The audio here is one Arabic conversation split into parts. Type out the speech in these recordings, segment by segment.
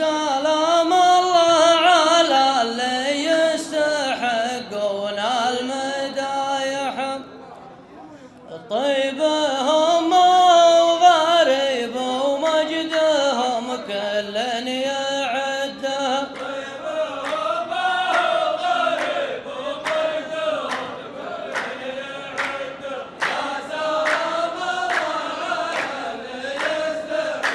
سلام الله على اللي يستحقون المدايح، طيبهم وغريب ومجدهم كل يعده. طيبهم وغريب ومجدهم كل يعده. يا سلام الله على اللي يستحقون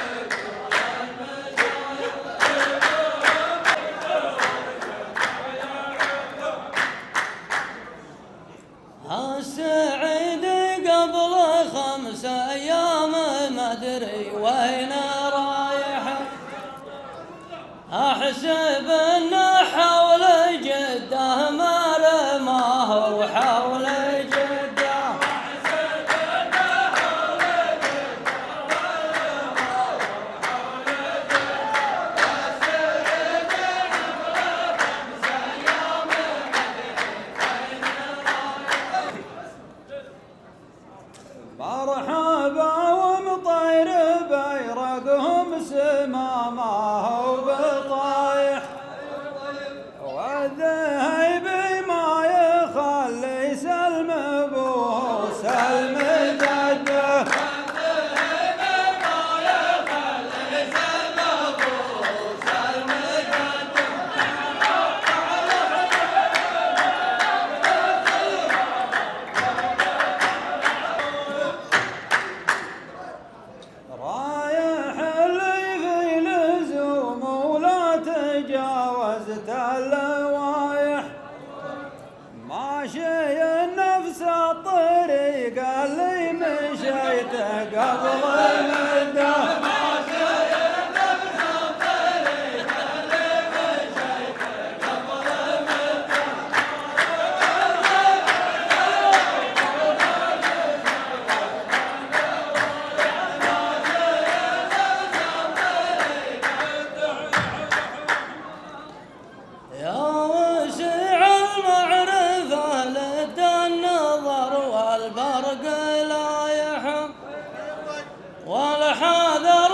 السعيد قبل 5 أيام ما أدري وين رايح، أحسب إنه حول جده ما هو حول جده. أحسب إنه حول جده ما هو حول جده. السعيد قبل 5 أيام ما أدري وين رايح. مرحبا ومطير بيرقهم سمامه وبطايح، والذهيب ما يخلي سلم ابوه سلم جده. والذهب ما يخلي سلم ابوه سلم جده. رايح اللي في لزوم ولا تجاوزت اللوايح، ماشي نفس الطريق اللي مشيته قبل مده. يا وسع المعرفة لدى النظر والبرق لايح، والحذر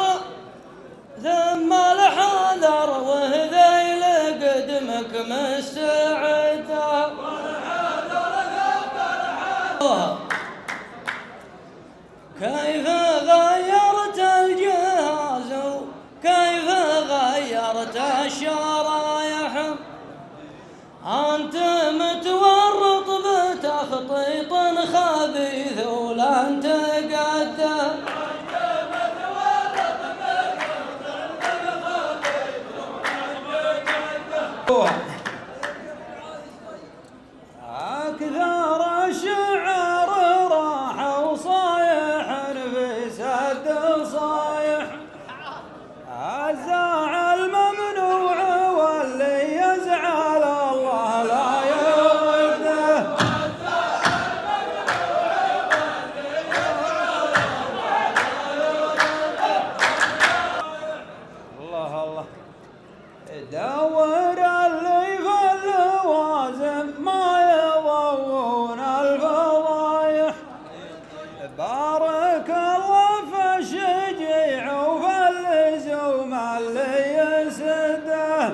ثم الحذر وهذيل قدمك مستعده. كيف غيرت الجهاز وكيف غيرت الشرايح، أنت متورط بتخطيط خبيث ولن تقده. أكثر الشعر راح وصايح في سد صايح، الزعل ممنوع واللي يزعل الله لا يرده. الله الله دور اللي في اللوازم ما يضون الفضايح، بارك الله في الشجيع وفي اللزوم اللي يسده.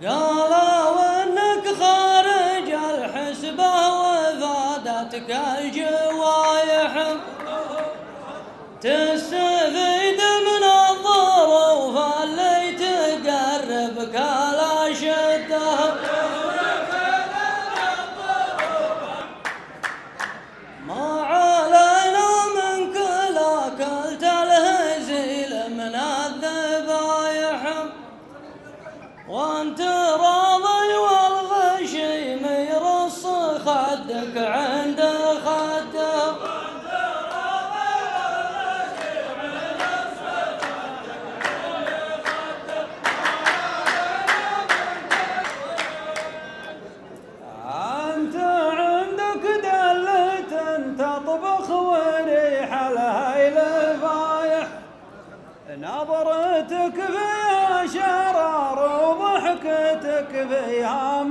قالوا انك خارج الحسبة وفادتك الجوايح، تستفيد من الظروف اللي تقربك لا شده. ما علينا من كل اكلت الهزيل من الذبايح، وانت راضي والغشيم يرص خدك عند خده. أنت عندك دلة تطبخ وريح لها نظرتك فيها شرار وضحكتك فيها